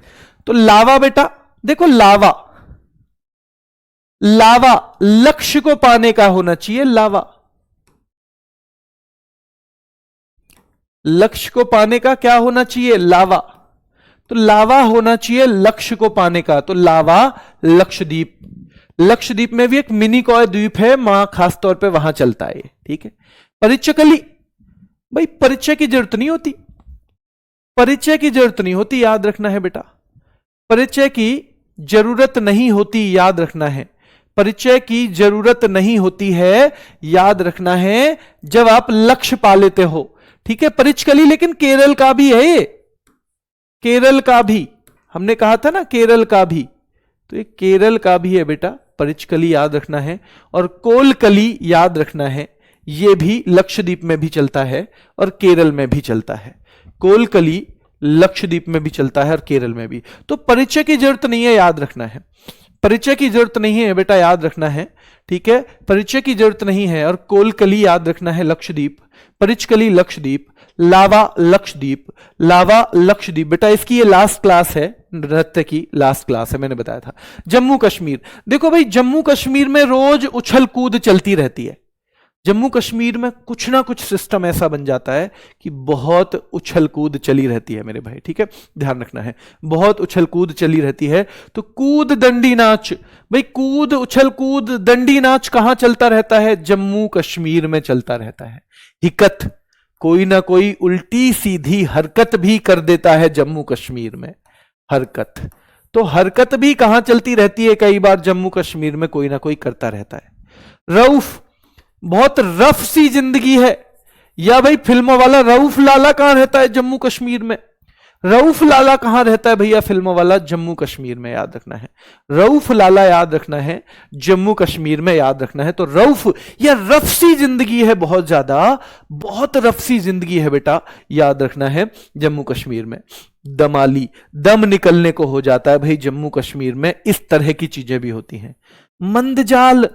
तो लावा बेटा, देखो लावा, लावा लक्ष्य को पाने का होना चाहिए। लावा लक्ष्य को पाने का क्या होना चाहिए? लावा। तो लावा होना चाहिए लक्ष्य को पाने का, तो लावा लक्षद्वीप। लक्षद्वीप में भी एक मिनी कोय द्वीप है, वहां खास तौर पे वहां चलता है। ठीक है, परिचय भाई परिचय की जरूरत नहीं होती, परिचय की जरूरत नहीं होती, याद रखना है बेटा, परिचय की जरूरत नहीं होती, याद रखना है, परिचय की जरूरत नहीं होती है, याद रखना है, जब आप लक्ष्य पा लेते हो। ठीक है, परिचकली लेकिन केरल का भी है, ये केरल का भी, हमने कहा था ना केरल का भी, तो ये केरल का भी है बेटा, परिचकली याद रखना है। और कोलकली याद रखना है, ये भी लक्षद्वीप में भी चलता है और केरल में भी चलता है। कोलकली लक्षद्वीप में भी चलता है और केरल में भी। तो परिचय की जरूरत नहीं है, याद रखना है, परिचय की जरूरत नहीं है बेटा, याद रखना है। ठीक है, परिचय की जरूरत नहीं है। और कोलकली याद रखना है लक्षद्वीप, परिचकली लक्षद्वीप, लावा लक्षद्वीप, लावा लक्षद्वीप। बेटा इसकी ये लास्ट क्लास है, नृत्य की लास्ट क्लास है, मैंने बताया था। जम्मू कश्मीर, देखो भाई जम्मू कश्मीर में रोज उछल कूद चलती रहती है। जम्मू कश्मीर में कुछ ना कुछ सिस्टम ऐसा बन जाता है कि बहुत उछल कूद चली रहती है मेरे भाई, ठीक है, ध्यान रखना है, बहुत उछल कूद चली रहती है। तो कूद दंडी नाच, भाई कूद उछल कूद दंडी नाच कहां चलता रहता है? जम्मू कश्मीर में चलता रहता है। हिकत, कोई ना कोई उल्टी सीधी हरकत भी कर देता है जम्मू कश्मीर में, हरकत। तो हरकत भी कहां चलती रहती है? कई बार जम्मू कश्मीर में कोई ना कोई करता रहता है। रऊफ, बहुत रफ सी जिंदगी है। या भाई फिल्मों वाला रऊफ लाला कहां रहता है? जम्मू कश्मीर में। रऊफ लाला कहां रहता है भैया? फिल्मों वाला जम्मू कश्मीर में, याद रखना है। रऊफ लाला याद रखना है, जम्मू कश्मीर में याद रखना है। तो रऊफ, या रफ सी जिंदगी है, बहुत ज्यादा, बहुत रफ सी जिंदगी है बेटा, याद रखना है जम्मू कश्मीर में। दमाली, दम निकलने को हो जाता है भाई जम्मू कश्मीर में, इस तरह की चीजें भी होती हैं। मंदजाल,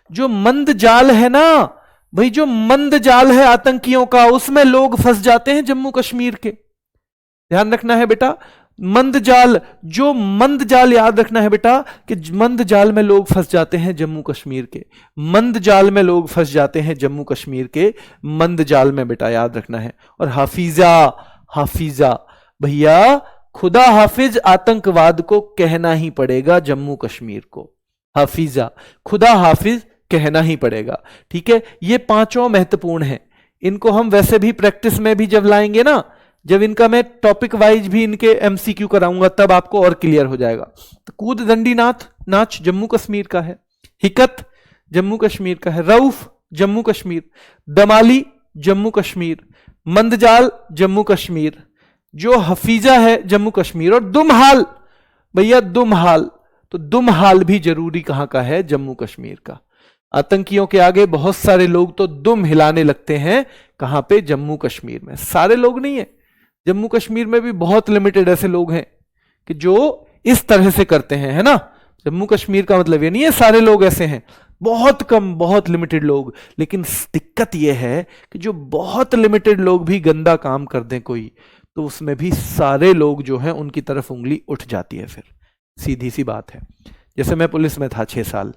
जो मंद जाल है ना भाई, जो मंद जाल है आतंकियों का, उसमें लोग फंस जाते हैं जम्मू कश्मीर के, ध्यान रखना है बेटा। मंद जाल, जो मंद जाल, याद रखना है बेटा कि मंद जाल में लोग फंस जाते हैं जम्मू कश्मीर के, मंद जाल में लोग फंस जाते हैं जम्मू कश्मीर के, मंद जाल में बेटा, याद रखना है। और हाफिजा, हाफिजा भैया खुदा हाफिज आतंकवाद को कहना ही पड़ेगा जम्मू कश्मीर को, हाफिजा, खुदा हाफिज कहना ही पड़ेगा, ठीक है। ये पांचों महत्वपूर्ण हैं, इनको हम वैसे भी प्रैक्टिस में भी जब लाएंगे ना, जब इनका मैं टॉपिक वाइज भी इनके एमसीक्यू कराऊंगा, तब आपको और क्लियर हो जाएगा। तो कूद दंडी नाच जम्मू कश्मीर का है। हिकत जम्मू कश्मीर का है। रऊफ जम्मू कश्मीर, दमाली जम्मू कश्मीर, मंदजाल जम्मू कश्मीर, जो हफीजा है जम्मू कश्मीर। और दुमहाल भैया, दुमहाल, तो दुमहाल भी जरूरी कहां का है? जम्मू कश्मीर का। आतंकियों के आगे बहुत सारे लोग तो दुम हिलाने लगते हैं, कहां पे? जम्मू कश्मीर में। सारे लोग नहीं है, जम्मू कश्मीर में भी बहुत लिमिटेड ऐसे लोग हैं कि जो इस तरह से करते हैं, है ना। जम्मू कश्मीर का मतलब ये नहीं है सारे लोग ऐसे हैं, बहुत कम, बहुत लिमिटेड लोग। लेकिन दिक्कत यह है कि जो बहुत लिमिटेड लोग भी गंदा काम कर दें कोई, तो उसमें भी सारे लोग जो हैं उनकी तरफ उंगली उठ जाती है। फिर सीधी सी बात है। जैसे मैं पुलिस में था 6 साल,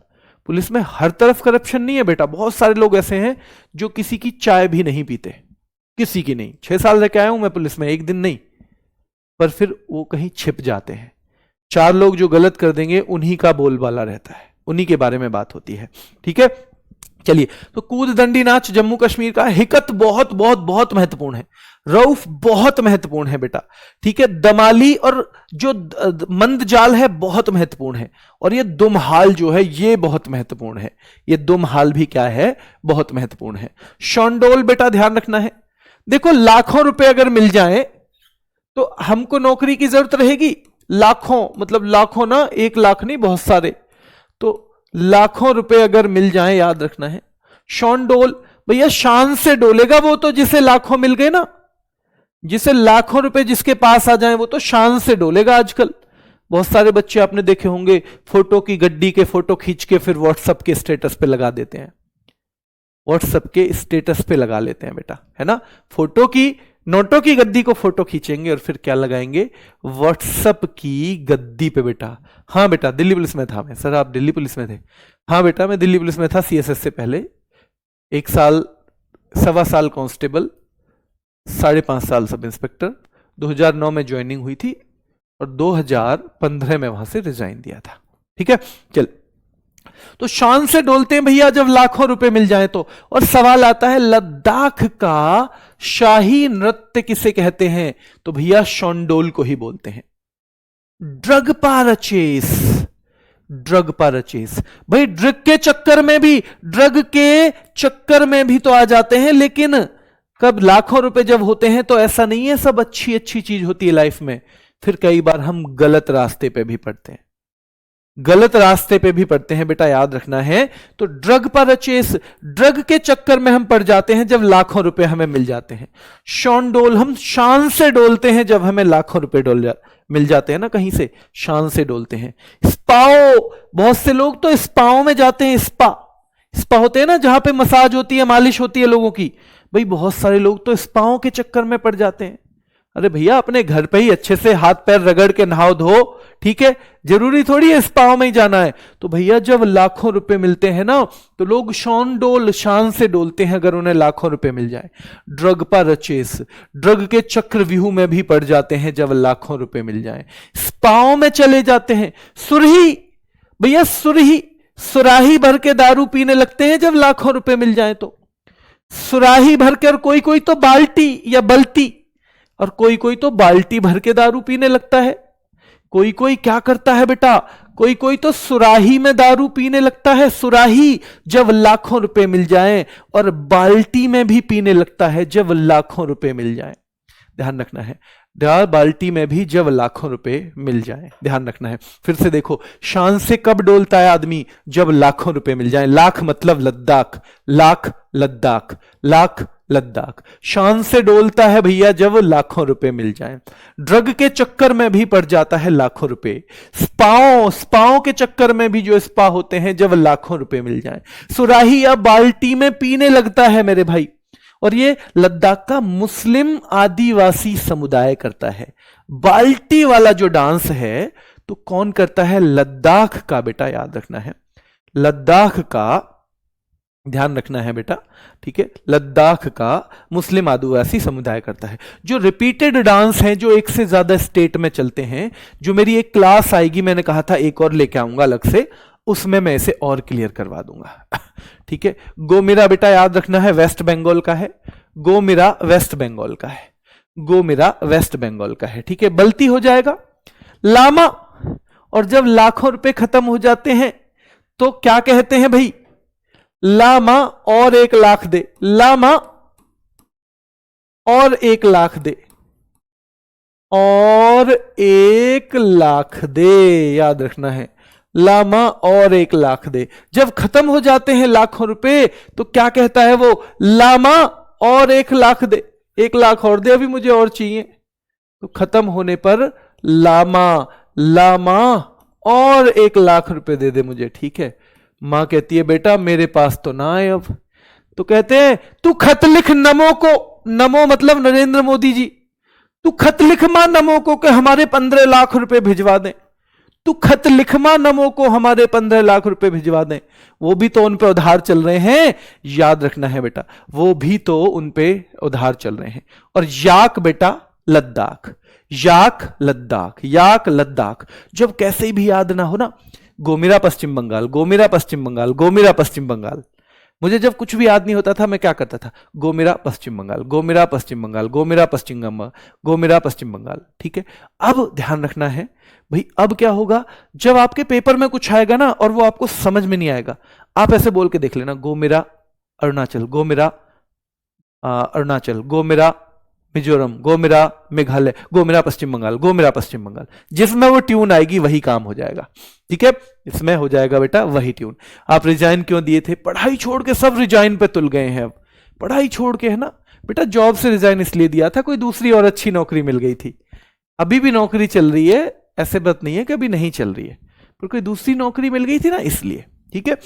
पुलिस में हर तरफ करप्शन नहीं है बेटा, बहुत सारे लोग ऐसे हैं जो किसी की चाय भी नहीं पीते, किसी की नहीं। 6 साल रह के आया हूं मैं पुलिस में, एक दिन नहीं, पर फिर वो कहीं छिप जाते हैं। 4 लोग जो गलत कर देंगे उन्हीं का बोलबाला रहता है, उन्हीं के बारे में बात होती है, ठीक है। चलिए, तो कूद दंडी नाच जम्मू कश्मीर का। हिकत बहुत बहुत बहुत महत्वपूर्ण है। रऊफ बहुत महत्वपूर्ण है बेटा, ठीक है। दमाली और जो मंद जाल है बहुत महत्वपूर्ण है। और ये दुमहाल जो है ये बहुत महत्वपूर्ण है, ये दुमहाल भी क्या है? बहुत महत्वपूर्ण है। शॉन्डोल बेटा ध्यान रखना है। देखो लाखों रुपए अगर मिल जाए तो हमको नौकरी की जरूरत रहेगी। लाखों मतलब लाखों ना, 1 लाख नहीं, बहुत सारे, तो लाखों रुपए अगर मिल जाए, याद रखना है। शॉन्डोल भैया शान से डोलेगा वो तो, जिसे लाखों मिल गए ना, जिसे लाखों रुपए जिसके पास आ जाए वो तो शान से डोलेगा। आजकल बहुत सारे बच्चे आपने देखे होंगे, फोटो की गड्डी के फोटो खींच के फिर व्हाट्सएप के स्टेटस पे लगा देते हैं, व्हाट्सएप के स्टेटस पे लगा लेते हैं बेटा, है ना। फोटो की, नोटों की गद्दी को फोटो खींचेंगे और फिर क्या लगाएंगे? व्हाट्सएप की गद्दी पे बेटा। हाँ बेटा, दिल्ली पुलिस में था मैं। सर आप दिल्ली पुलिस में थे? हाँ बेटा, मैं दिल्ली पुलिस में था, सीएसएस से पहले 1 साल, 1.25 साल कांस्टेबल, 5.5 साल सब इंस्पेक्टर। 2009 में ज्वाइनिंग हुई थी और 2015 में वहां से रिजाइन दिया था, ठीक है। चल, तो शान से डोलते हैं भैया जब लाखों रुपए मिल जाए तो। और सवाल आता है लद्दाख का शाही नृत्य किसे कहते हैं? तो भैया शॉन्डोल को ही बोलते हैं। ड्रग पारचेस, ड्रग पारचेस भाई, ड्रग के चक्कर में भी, ड्रग के चक्कर में भी तो आ जाते हैं, लेकिन कब लाखों रुपए जब होते हैं तो ऐसा नहीं है सब अच्छी अच्छी चीज होती है लाइफ में। फिर कई बार हम गलत रास्ते पे भी पड़ते हैं, गलत रास्ते पे भी पड़ते हैं बेटा, याद रखना है। तो ड्रग परचेस, ड्रग के चक्कर में हम पड़ जाते हैं जब लाखों रुपए हमें मिल जाते हैं। शॉन्डोल, हम शान से डोलते हैं जब हमें लाखों रुपए मिल जाते हैं ना कहीं से, शान से डोलते हैं। स्पाओ, बहुत से लोग तो स्पाओ में जाते हैं, स्पा, स्पा होते हैं ना जहां पे मसाज होती है, मालिश होती है लोगों की। भाई बहुत सारे लोग तो स्पाओं के चक्कर में पड़ जाते हैं। अरे भैया अपने घर पे ही अच्छे से हाथ पैर रगड़ के नहाओ धो, ठीक है, जरूरी थोड़ी है स्पाओं में ही जाना है। तो भैया जब लाखों रुपए मिलते हैं ना तो लोग शान से डोलते हैं अगर उन्हें लाखों रुपए मिल जाए। ड्रग पर रचेस, ड्रग के चक्रव्यूह में भी पड़ जाते हैं जब लाखों रुपए मिल जाए, स्पाओं में चले जाते हैं। सुरही, भैया सुरही, सुराही भर के दारू पीने लगते हैं जब लाखों रुपए मिल जाए तो। सुराही भरकर, कोई कोई तो बाल्टी या बल्टी, और कोई कोई तो बाल्टी भर के दारू पीने लगता है। कोई कोई क्या करता है बेटा, कोई कोई तो सुराही में दारू पीने लगता है। सुराही जब लाखों रुपए मिल जाएं, और बाल्टी में भी पीने लगता है जब लाखों रुपए मिल जाएं। ध्यान रखना है, बाल्टी में भी जब लाखों रुपए मिल जाए, ध्यान रखना है। फिर से देखो, शान से कब डोलता है आदमी, जब लाखों रुपए मिल जाए। लाख मतलब लद्दाख, लाख लद्दाख, लाख लद्दाख। शान से डोलता है भैया जब लाखों रुपए मिल जाए। ड्रग के चक्कर में भी पड़ जाता है लाखों रुपए। स्पाओं के चक्कर में भी जो स्पा होते हैं जब लाखों रुपए मिल जाए। सुराही या बाल्टी में पीने लगता है मेरे भाई। और ये लद्दाख का मुस्लिम आदिवासी समुदाय करता है। बाल्टी वाला जो डांस है तो कौन करता है, लद्दाख का, बेटा याद रखना है, लद्दाख का ध्यान रखना है बेटा, ठीक है। लद्दाख का मुस्लिम आदिवासी समुदाय करता है। जो रिपीटेड डांस हैं, जो एक से ज्यादा स्टेट में चलते हैं, जो मेरी एक क्लास आएगी, मैंने कहा था एक और लेके आऊंगा अलग से, उसमें मैं इसे और क्लियर करवा दूंगा, ठीक है। गोमिरा बेटा याद रखना है वेस्ट बंगाल का है, गोमिरा वेस्ट बंगाल का है, गोमिरा वेस्ट बंगाल का है, ठीक है। बल्ती हो जाएगा लामा। और जब लाखों रुपए खत्म हो जाते हैं तो क्या कहते हैं भाई, लामा और 1 लाख दे, लामा और 1 लाख दे, और 1 लाख दे, याद रखना है, लामा और 1 लाख दे। जब खत्म हो जाते हैं लाखों रुपए तो क्या कहता है वो, लामा और 1 लाख दे, 1 लाख और दे, अभी मुझे और चाहिए। तो खत्म होने पर लामा, लामा और 1 लाख रुपए दे दे मुझे, ठीक है। मां कहती है बेटा मेरे पास तो ना है अब। तो कहते हैं तू खत लिख नमो को, नमो मतलब नरेंद्र मोदी जी, तू खत लिख मां नमो को कि हमारे 15 लाख रुपए भिजवा दें। तू खत लिख मां नमो को हमारे 15 लाख रुपए भिजवा दें। वो भी तो उन पे उधार चल रहे हैं, याद रखना है बेटा, वो भी तो उन पे उधार चल रहे हैं। और याक बेटा लद्दाख, याक लद्दाख, याक लद्दाख। जब कैसे भी याद ना हो ना, गोमिरा पश्चिम बंगाल, गोमिरा पश्चिम बंगाल, गोमिरा पश्चिम बंगाल। मुझे जब कुछ भी याद नहीं होता था मैं क्या करता था, गोमिरा पश्चिम बंगाल, गोमिरा पश्चिम बंगाल, गोमिरा पश्चिम बंगाल, गोमिरा पश्चिम बंगाल, ठीक है। अब ध्यान रखना है भाई, अब क्या होगा जब आपके पेपर में कुछ आएगा ना और वो आपको समझ में नहीं आएगा, आप ऐसे बोल के देख लेना, गोमिरा अरुणाचल, गोमिरा अरुणाचल, गोमिरा मिजोरम, गोमिरा मेघालय, गोमिरा पश्चिम बंगाल, गोमिरा पश्चिम बंगाल। जिसमें वो ट्यून आएगी वही काम हो जाएगा, ठीक है। इसमें हो जाएगा बेटा वही ट्यून। आप रिजाइन क्यों दिए थे, पढ़ाई छोड़ के सब रिजाइन पे तुल गए हैं। अब पढ़ाई छोड़ के, है ना बेटा, जॉब से रिजाइन इसलिए दिया था कोई दूसरी और अच्छी नौकरी मिल गई थी। अभी भी नौकरी चल रही है, ऐसे बात नहीं है कि अभी नहीं चल रही है, पर कोई दूसरी नौकरी मिल गई थी ना इसलिए, ठीक है।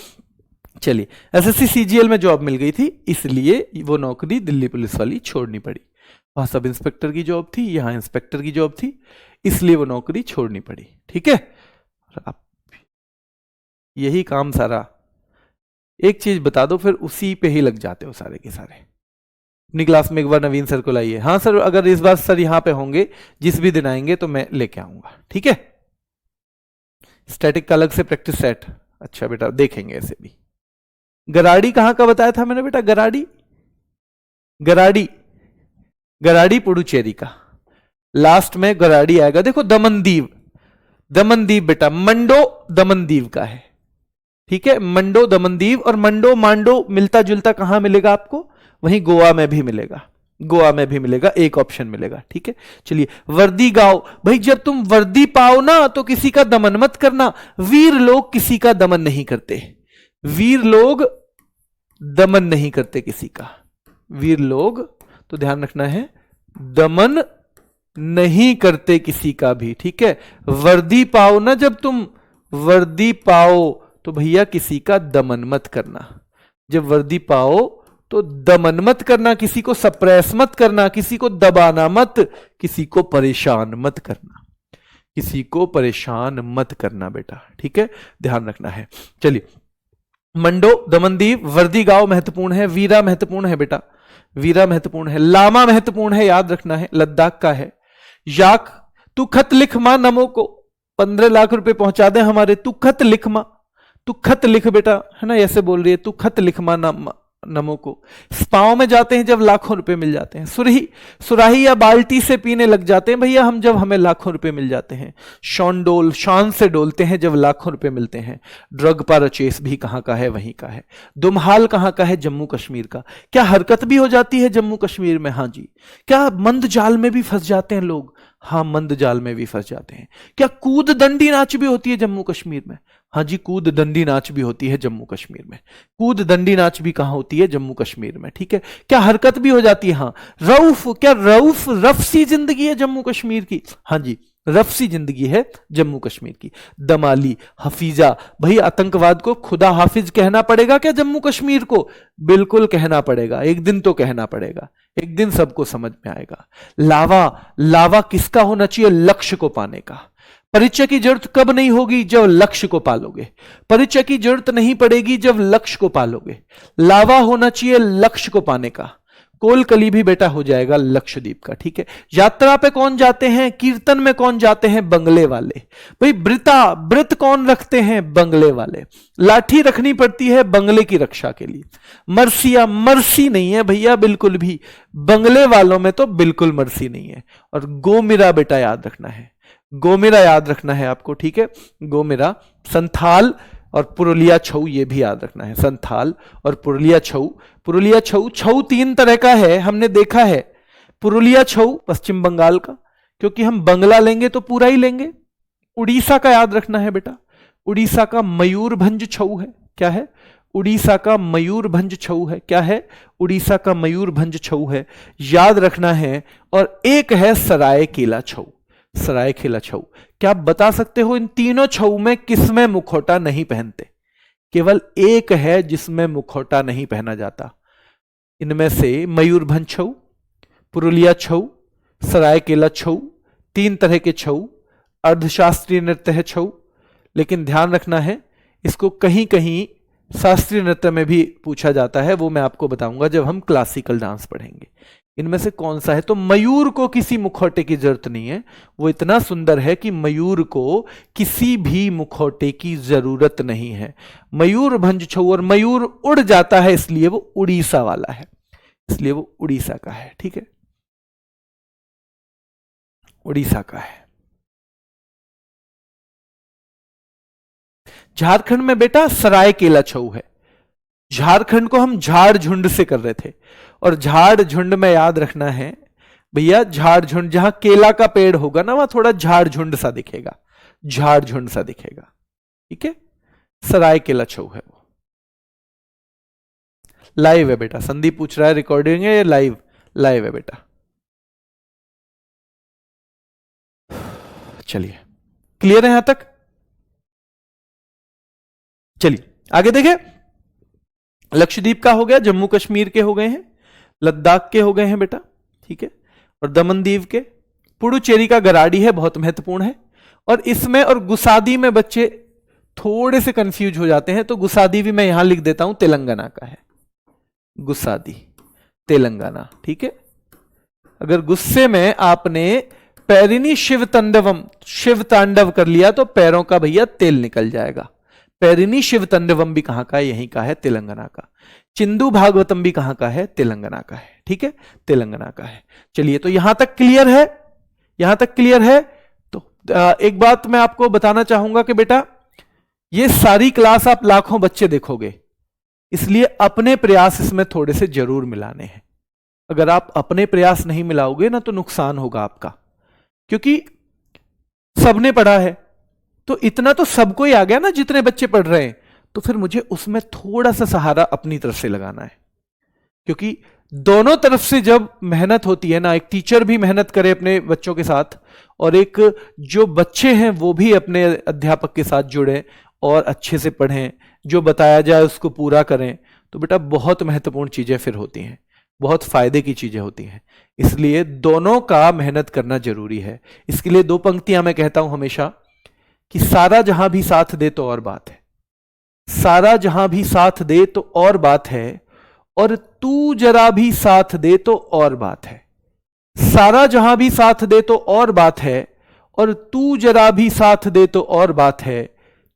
चलिए, एसएससी सीजीएल में जॉब मिल गई थी इसलिए वो नौकरी दिल्ली पुलिस वाली छोड़नी पड़ी। वहां सब इंस्पेक्टर की जॉब थी, यहां इंस्पेक्टर की जॉब थी, इसलिए वो नौकरी छोड़नी पड़ी, ठीक है। आप यही काम सारा, एक चीज बता दो फिर उसी पे ही लग जाते हो सारे के सारे। अपनी क्लास में एक बार नवीन सर को लाइए। हाँ सर, अगर इस बार सर यहां पे होंगे, जिस भी दिन आएंगे तो मैं लेके आऊंगा, ठीक है। स्टैटिक का अलग से प्रैक्टिस सेट, अच्छा बेटा देखेंगे ऐसे भी। गराड़ी कहां का बताया था मैंने बेटा, गराड़ी, गराड़ी, गराड़ी पुडुचेरी का, लास्ट में गराड़ी आएगा। देखो दमनदीव, दमनदीव बेटा मंडो दमनदीव का है, ठीक है। मंडो दमनदीव, और मंडो मांडो मिलता जुलता कहां मिलेगा आपको, वहीं गोवा में भी मिलेगा, गोवा में भी मिलेगा, एक ऑप्शन मिलेगा, ठीक है। चलिए, वर्दी गांव, भाई जब तुम वर्दी पाओ ना तो किसी का दमन मत करना। वीर लोग किसी का दमन नहीं करते, वीर लोग दमन नहीं करते किसी का, वीर लोग तो ध्यान रखना है दमन नहीं करते किसी का भी, ठीक है। वर्दी पाओ ना, जब तुम वर्दी पाओ तो भैया किसी का दमन मत करना। जब वर्दी पाओ तो दमन मत करना, किसी को सप्रेस मत करना, किसी को दबाना मत, किसी को परेशान मत करना, किसी को परेशान मत करना बेटा, ठीक है, ध्यान रखना है। चलिए, मंडो, दमनदीप, वर्दी गांव महत्वपूर्ण है, वीरा महत्वपूर्ण है बेटा, वीरा महत्वपूर्ण है, लामा महत्वपूर्ण है, याद रखना है, लद्दाख का है। याक, तू खत लिख मां नमो को, 15 लाख रुपए पहुंचा दे हमारे, तू खत लिख मां, तू खत लिख बेटा, है ना, ऐसे बोल रही है, तू खत लिख मां नमो को। स्पाओं में जाते हैं जब लाखों रुपए मिल जाते हैं। सुराही या बाल्टी से पीने लग जाते हैं भैया हम, जब हमें लाखों रुपए मिल जाते हैं। शॉन्डोल, शान से डोलते हैं जब लाखों रुपए मिलते हैं। ड्रग परचेस भी कहां का है, वहीं का है। दुमहाल कहां का है, जम्मू कश्मीर का। क्या हरकत भी हो जाती है जम्मू कश्मीर में? हाँ जी। क्या मंद जाल में भी फंस जाते हैं लोग? हाँ, मंद जाल में भी फंस जाते हैं। क्या कूद दंडी नाच भी होती है जम्मू कश्मीर में? हाँ जी, कूद दंडी नाच भी होती है जम्मू कश्मीर में। कूद दंडी नाच भी कहां होती है? जम्मू कश्मीर में, ठीक है। क्या हरकत भी हो जाती है? हाँ। रऊफ, क्या रऊफ रफ सी जिंदगी है जम्मू कश्मीर की? हाँ जी, रफ सी जिंदगी है जम्मू कश्मीर की। दमाली, हफीजा, भाई आतंकवाद को खुदा हाफिज कहना पड़ेगा क्या जम्मू कश्मीर को? बिल्कुल कहना पड़ेगा, एक दिन तो कहना पड़ेगा, एक दिन सबको समझ में आएगा। लावा, लावा किसका होना चाहिए? लक्ष्य को पाने का। परिचय की जरूरत कब नहीं होगी? जब लक्ष्य को पालोगे। परिचय की जरूरत नहीं पड़ेगी जब लक्ष्य को पालोगे। लावा होना चाहिए लक्ष्य को पाने का। कोलकली भी बेटा हो जाएगा लक्षद्वीप का, ठीक है। यात्रा पे कौन जाते हैं? कीर्तन में कौन जाते हैं? बंगले वाले। भाई व्रत कौन रखते हैं? बंगले वाले। लाठी रखनी पड़ती है बंगले की रक्षा के लिए। मर्सिया, मर्सी नहीं है भैया बिल्कुल भी, बंगले वालों में तो बिल्कुल मर्सी नहीं है। और गोमिरा बेटा याद रखना है, गोमिरा याद रखना है आपको, ठीक है। गोमिरा, संथाल और पुरुलिया छऊ, ये भी याद रखना है। संथाल और पुरुलिया छऊ। पुरुलिया छऊ, छऊ 3 तरह का है, हमने देखा है। पुरुलिया छऊ पश्चिम बंगाल का, क्योंकि हम बंगला लेंगे तो पूरा ही लेंगे। उड़ीसा का याद रखना है बेटा, उड़ीसा का मयूरभंज छऊ है। क्या है? उड़ीसा का मयूरभंज छऊ है। क्या है? उड़ीसा का मयूरभंज छऊ है, याद रखना है। और एक है सरायकेला छऊ, सरायकेला छऊ। क्या आप बता सकते हो इन तीनों छऊ में किसमें मुखौटा नहीं पहनते? केवल एक है जिसमें मुखौटा नहीं पहना जाता। इनमें से मयूरभंज छऊ, पुरुलिया छऊ, सरायकेला छऊ, 3 तरह के छऊ। अर्धशास्त्रीय नृत्य है छऊ, लेकिन ध्यान रखना है इसको कहीं कहीं शास्त्रीय नृत्य में भी पूछा जाता है, वो मैं आपको बताऊंगा जब हम क्लासिकल डांस पढ़ेंगे। इनमें से कौन सा है? तो मयूर को किसी मुखौटे की जरूरत नहीं है, वो इतना सुंदर है कि मयूर को किसी भी मुखौटे की जरूरत नहीं है। मयूरभंज छऊ, और मयूर उड़ जाता है इसलिए वो उड़ीसा वाला है, इसलिए वो उड़ीसा का है, ठीक है, उड़ीसा का है। झारखंड में बेटा सरायकेला छऊ है। झारखंड को हम झाड़ झुंड से कर रहे थे, और झाड़ झुंड में याद रखना है भैया, झाड़ झुंड जहां केला का पेड़ होगा ना, वहां थोड़ा झाड़ झुंड सा दिखेगा, झाड़ झुंड सा दिखेगा, ठीक है। सरायकेला छऊ है वो। लाइव है बेटा, संदीप पूछ रहा है रिकॉर्डिंग है, लाइव लाइव है बेटा। चलिए, क्लियर है यहां तक? चलिए आगे देखें। लक्षद्वीप का हो गया, जम्मू कश्मीर के हो गए हैं, लद्दाख के हो गए हैं बेटा, ठीक है, और दमनदीव के। पुडुचेरी का गराडी है, बहुत महत्वपूर्ण है। और इसमें और गुसादी में बच्चे थोड़े से कंफ्यूज हो जाते हैं, तो गुसादी भी मैं यहां लिख देता हूं, तेलंगाना का है। गुसादी तेलंगाना, ठीक है। अगर गुस्से में आपने पैरिनी शिव तांडवम, शिव तांडव कर लिया तो पैरों का भैया तेल निकल जाएगा। पैरिनी शिव तांडवम भी कहां का है? यहीं का है, तेलंगाना का। चिंदू भागवतम भी कहां का है? तेलंगाना का है, ठीक है, तेलंगाना का है। चलिए, तो यहां तक क्लियर है, यहां तक क्लियर है। तो एक बात मैं आपको बताना चाहूंगा कि बेटा ये सारी क्लास आप लाखों बच्चे देखोगे, इसलिए अपने प्रयास इसमें थोड़े से जरूर मिलाने हैं। अगर आप अपने प्रयास नहीं मिलाओगे ना तो नुकसान होगा आपका, क्योंकि सबने पढ़ा है तो इतना तो सबको ही आ गया ना, जितने बच्चे पढ़ रहे हैं, तो फिर मुझे उसमें थोड़ा सा सहारा अपनी तरफ से लगाना है। क्योंकि दोनों तरफ से जब मेहनत होती है ना, एक टीचर भी मेहनत करे अपने बच्चों के साथ, और एक जो बच्चे हैं वो भी अपने अध्यापक के साथ जुड़े और अच्छे से पढ़ें, जो बताया जाए उसको पूरा करें, तो बेटा बहुत महत्वपूर्ण चीजें फिर होती हैं, बहुत फायदे की चीजें होती हैं। इसलिए दोनों का मेहनत करना जरूरी है। इसके लिए 2 पंक्तियां मैं कहता हूं हमेशा कि सारा जहां भी साथ दे तो और बात है, सारा जहां भी साथ दे तो और बात है, और तू जरा भी साथ दे तो और बात है। सारा जहां भी साथ दे तो और बात है, और तू जरा भी साथ दे तो और बात है।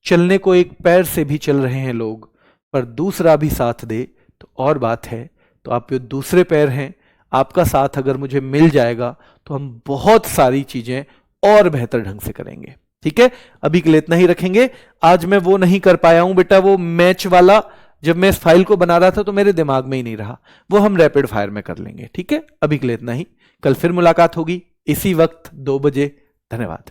चलने को एक पैर से भी चल रहे हैं लोग, पर दूसरा भी साथ दे तो और बात है। तो आप जो दूसरे पैर हैं, आपका साथ अगर मुझे मिल जाएगा तो हम बहुत सारी चीजें और बेहतर ढंग से करेंगे। ठीक है, अभी के लिए इतना ही रखेंगे। आज मैं वो नहीं कर पाया हूं बेटा, वो मैच वाला जब मैं इस फाइल को बना रहा था तो मेरे दिमाग में ही नहीं रहा, वो हम रैपिड फायर में कर लेंगे। ठीक है, अभी के लिए इतना ही। कल फिर मुलाकात होगी इसी वक्त 2 बजे। धन्यवाद।